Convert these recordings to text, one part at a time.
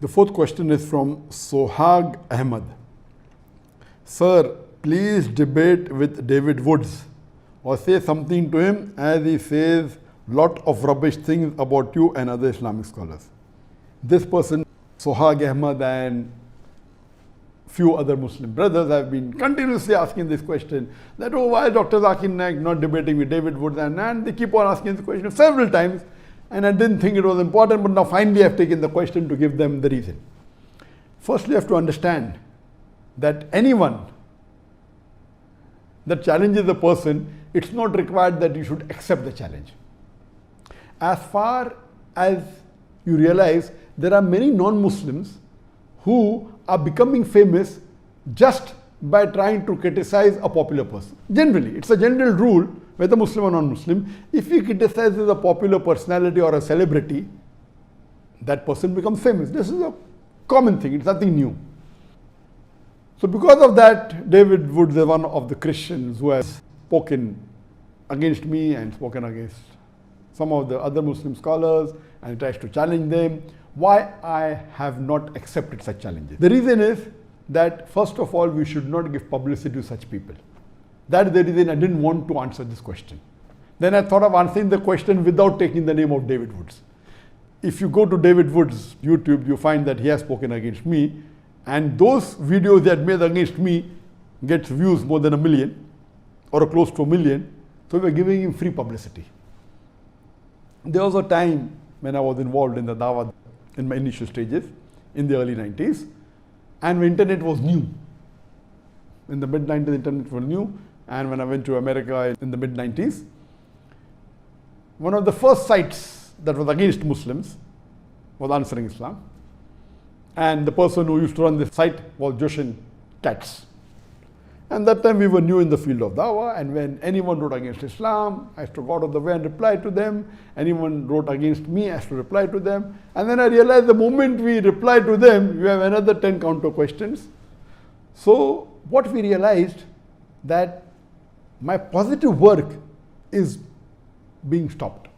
The fourth question is from Sohag Ahmed. Sir, please debate with David Woods or say something to him as he says lot of rubbish things about you and other Islamic scholars. This person, Sohag Ahmed, and few other Muslim brothers have been continuously asking this question that, oh, why is Dr. Zakir Naik not debating with David Woods? And they keep on asking this question several times, and I didn't think it was important, but now finally I've taken the question to give them the reason. Firstly, you have to understand that anyone that challenges a person, it's not required that you should accept the challenge. As far as you realize, there are many non-Muslims who are becoming famous just by trying to criticize a popular person. Generally, it's a general rule, whether Muslim or non-Muslim, if he criticizes a popular personality or a celebrity, that person becomes famous. This is a common thing, it's nothing new. So because of that, David Woods is one of the Christians who has spoken against me and spoken against some of the other Muslim scholars and tries to challenge them. Why I have not accepted such challenges? The reason is that first of all, we should not give publicity to such people. That is the reason I didn't want to answer this question. Then I thought of answering the question without taking the name of David Woods. If you go to David Woods' YouTube, you find that he has spoken against me, and those videos he had made against me gets views more than 1 million or close to 1 million. So we're giving him free publicity. There was a time when I was involved in the Dawah in my initial stages in the early 90s, and when internet was new. In the mid-90s, internet was new, and when I went to America in the mid-90s, one of the first sites that was against Muslims was Answering Islam, and the person who used to run this site was Joshin Katz. And that time we were new in the field of Dawah, and when anyone wrote against Islam, I used to go out of the way and reply to them. Anyone wrote against me, I used to reply to them. And then I realized the moment we reply to them, we have another 10 counter questions. So what we realized, that my positive work is being stopped.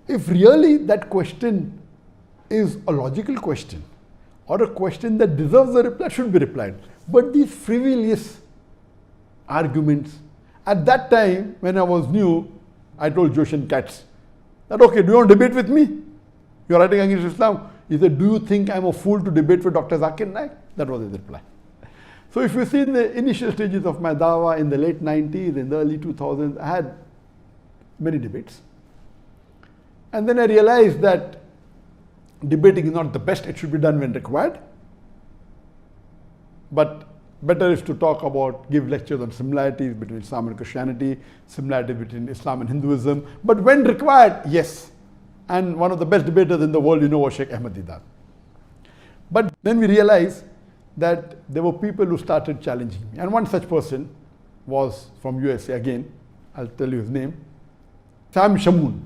If really that question is a logical question or a question that deserves a reply, should be replied. But these frivolous arguments, at that time when I was new, I told Joshin Katz that, okay, do you want to debate with me? You're writing against Islam. He said, do you think I'm a fool to debate with Dr. Zakir Naik? That was his reply. So if you see in the initial stages of my Dawah in the late 90s, in the early 2000s, I had many debates. And then I realized that debating is not the best, it should be done when required. But better is to talk about, give lectures on similarities between Islam and Christianity, similarities between Islam and Hinduism. But when required, yes. And one of the best debaters in the world, was Sheikh Ahmed Deedat. But then we realized that there were people who started challenging me. And one such person was from USA again. I'll tell you his name. Sam Shamoon.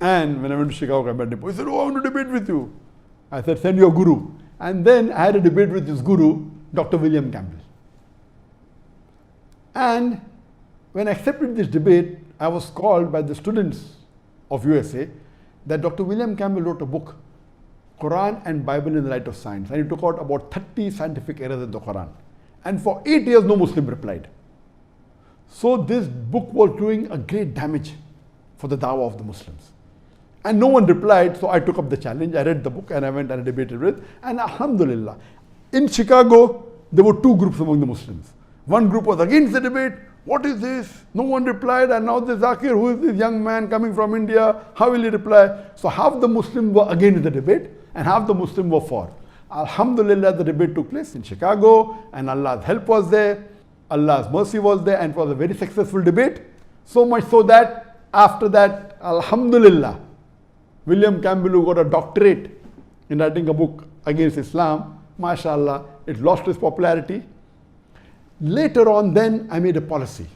And when I went to Chicago, I met him. He said, oh, I want to debate with you. I said, send your guru. And then I had a debate with his guru, Dr. William Campbell. And when I accepted this debate, I was called by the students of USA that Dr. William Campbell wrote a book, Quran and Bible in the Light of Science. And he took out about 30 scientific errors in the Quran. And for 8 years, no Muslim replied. So this book was doing a great damage for the Dawah of the Muslims. And no one replied, so I took up the challenge. I read the book and I went and I debated with. And alhamdulillah, in Chicago, there were two groups among the Muslims. One group was against the debate. What is this? No one replied. And now the Zakir, who is this young man coming from India? How will he reply? So half the Muslims were against the debate and half the Muslims were for. Alhamdulillah, the debate took place in Chicago and Allah's help was there. Allah's mercy was there, and it was a very successful debate. So much so that after that, alhamdulillah, William Campbell, who got a doctorate in writing a book against Islam, mashallah, it lost its popularity. Later on, then I made a policy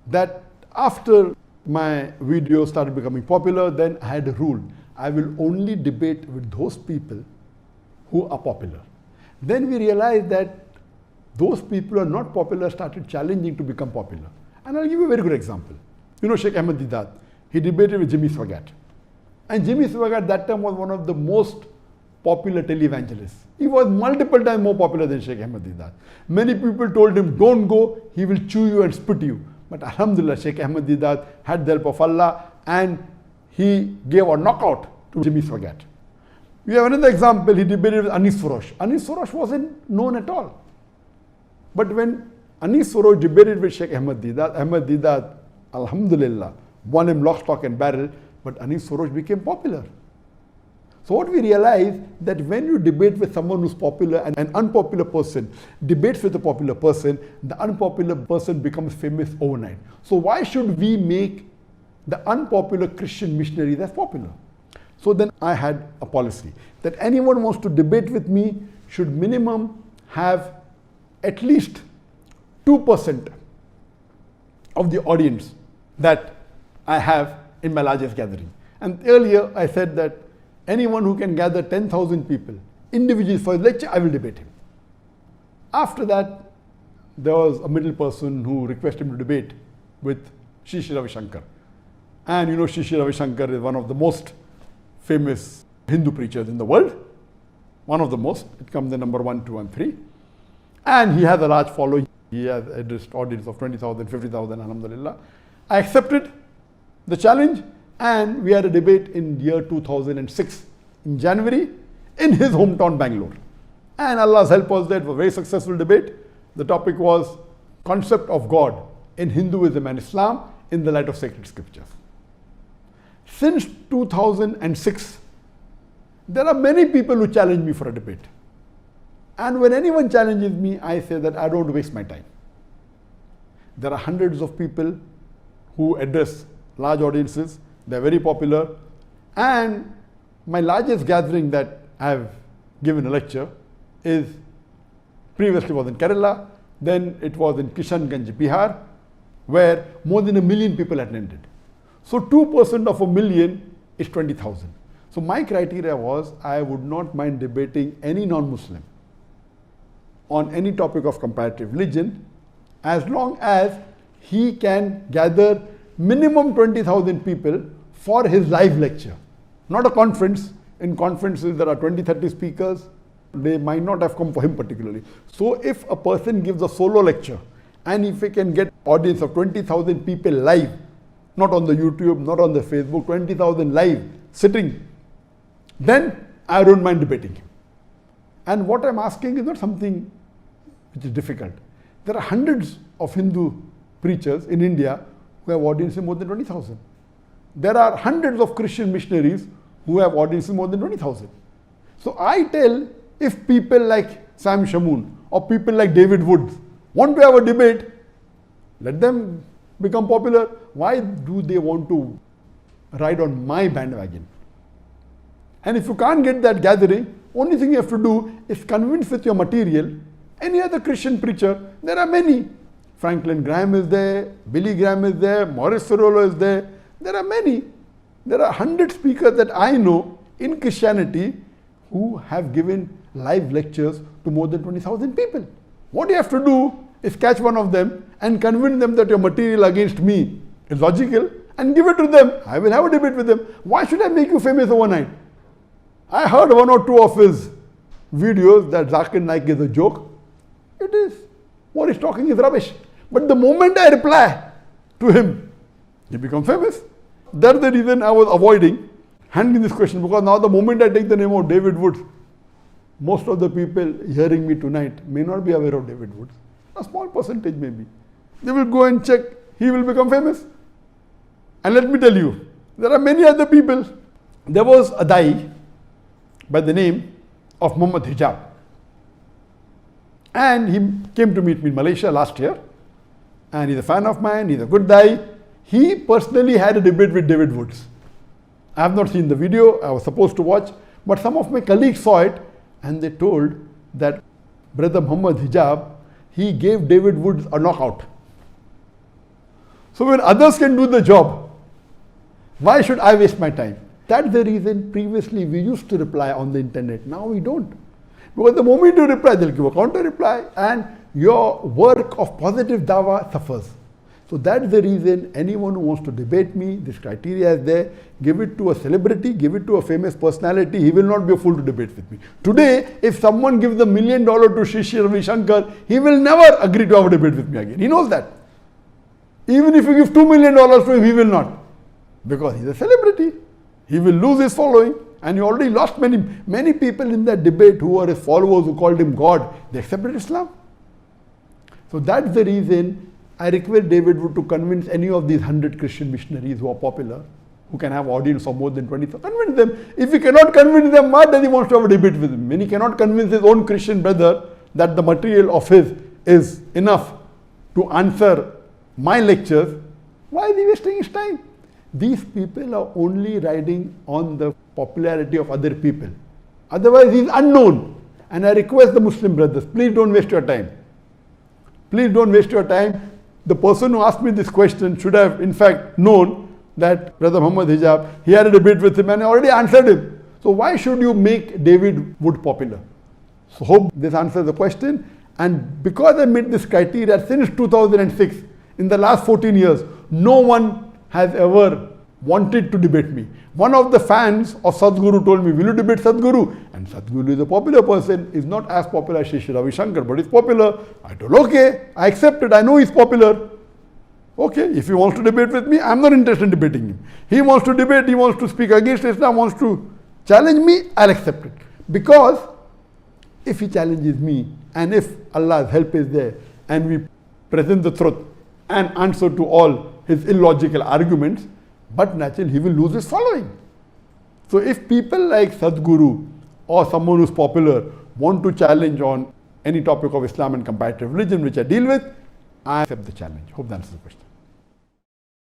that after my video started becoming popular, then I had a rule. I will only debate with those people who are popular. Then we realized that those people who are not popular started challenging to become popular. And I'll give you a very good example. Sheikh Ahmed Deedat, he debated with Jimmy Swaggart. And Jimmy Swaggart at that time was one of the most popular televangelists. He was multiple times more popular than Sheikh Ahmad Deedat. Many people told him, don't go, he will chew you and spit you. But Alhamdulillah, Sheikh Ahmad Deedat had the help of Allah and he gave a knockout to Jimmy Swaggart. We have another example, he debated with Anis Furosh. Anis Furosh wasn't known at all. But when Anis Furosh debated with Sheikh Ahmad Deedat, Alhamdulillah, won him lock, stock and barrel, but Anis Furosh became popular. So what we realize that when you debate with someone who's popular and an unpopular person debates with a popular person, the unpopular person becomes famous overnight. So why should we make the unpopular Christian missionaries as popular? So then I had a policy that anyone who wants to debate with me should minimum have at least 2% of the audience that I have in my largest gathering. And earlier I said that anyone who can gather 10,000 people individually for a lecture, I will debate him. After that, there was a middle person who requested him to debate with Sri Ravi Shankar. And you know, Sri Ravi Shankar is one of the most famous Hindu preachers in the world. One of the most. It comes in number 1, 2 and 3. And he has a large following. He has a audience of 20,000, 50,000, alhamdulillah. I accepted the challenge and we had a debate in year 2006 in January in his hometown Bangalore. And Allah's help was that it was a very successful debate. The topic was concept of God in Hinduism and Islam in the light of sacred scriptures. Since 2006, there are many people who challenge me for a debate. And when anyone challenges me, I say that I don't waste my time. There are hundreds of people who address large audiences. They're very popular. And my largest gathering that I have given a lecture is previously was in Kerala, then it was in Kishanganj, Bihar, where more than 1 million people attended. So 2% of 1 million is 20,000. So my criteria was I would not mind debating any non-Muslim on any topic of comparative religion as long as he can gather minimum 20,000 people for his live lecture. Not a conference. In conferences there are 20, 30 speakers. They might not have come for him particularly. So if a person gives a solo lecture and if he can get audience of 20,000 people live, not on the YouTube, not on the Facebook, 20,000 live sitting, then I don't mind debating him. And what I'm asking is not something which is difficult. There are hundreds of Hindu preachers in India who have audiences more than 20,000. There are hundreds of Christian missionaries who have audiences more than 20,000. So I tell, if people like Sam Shamoon or people like David Woods want to have a debate, let them become popular. Why do they want to ride on my bandwagon? And if you can't get that gathering, only thing you have to do is convince with your material any other Christian preacher. There are many. Franklin Graham is there, Billy Graham is there, Maurice Cerullo is there. There are many. There are 100 speakers that I know in Christianity who have given live lectures to more than 20,000 people. What you have to do is catch one of them and convince them that your material against me is logical and give it to them. I will have a debate with them. Why should I make you famous overnight? I heard 1 or 2 of his videos that Zakir Naik is a joke. It is. What he's talking is rubbish. But the moment I reply to him, he becomes famous. That's the reason I was avoiding handling this question, because now the moment I take the name of David Woods, most of the people hearing me tonight may not be aware of David Woods. A small percentage maybe. They will go and check, he will become famous. And let me tell you, there are many other people. There was a Dai by the name of Muhammad Hijab. And he came to meet me in Malaysia last year. And he's a fan of mine, he's a good Dai. He personally had a debate with David Woods. I have not seen the video, I was supposed to watch, but some of my colleagues saw it and they told that Brother Muhammad Hijab, he gave David Woods a knockout. So when others can do the job, why should I waste my time? That's the reason previously we used to reply on the internet. Now we don't. Because the moment you reply, they'll give a counter reply and your work of positive dawah suffers. So So that's the reason anyone who wants to debate me, this criteria is there. Give it to a celebrity, give it to a famous personality, he will not be a fool to debate with me. Today, if someone gives $1 million to Shri Ravi Shankar, he will never agree to have a debate with me again. He knows that. Even if you give $2 million to him, he will not. Because he's a celebrity. He will lose his following. And he already lost many people in that debate who were his followers, who called him God. They accepted Islam. So that's the reason I request David Wood to convince any of these 100 Christian missionaries who are popular, who can have audience of more than 20,000. Convince them. If he cannot convince them, why does he want to have a debate with him? When he cannot convince his own Christian brother that the material of his is enough to answer my lectures, why is he wasting his time? These people are only riding on the popularity of other people. Otherwise, he is unknown. And I request the Muslim brothers, please don't waste your time. Please don't waste your time. The person who asked me this question should have, in fact, known that Brother Muhammad Hijab, he had a debate with him and I already answered him. So why should you make David Wood popular? So hope this answers the question. And because I met this criteria since 2006, in the last 14 years, no one has ever wanted to debate me. One of the fans of Sadhguru told me, will you debate Sadhguru? And Sadhguru is a popular person, is not as popular as Shri Ravi Shankar, but he's popular. I told, okay, I accept it, I know he's popular. Okay, if he wants to debate with me, I'm not interested in debating him. He wants to debate, he wants to speak against Islam, wants to challenge me, I'll accept it. Because if he challenges me, and if Allah's help is there, and we present the truth and answer to all his illogical arguments, but naturally he will lose his following. So if people like Sadhguru or someone who's popular want to challenge on any topic of Islam and comparative religion, which I deal with, I accept the challenge. Hope that answers the question.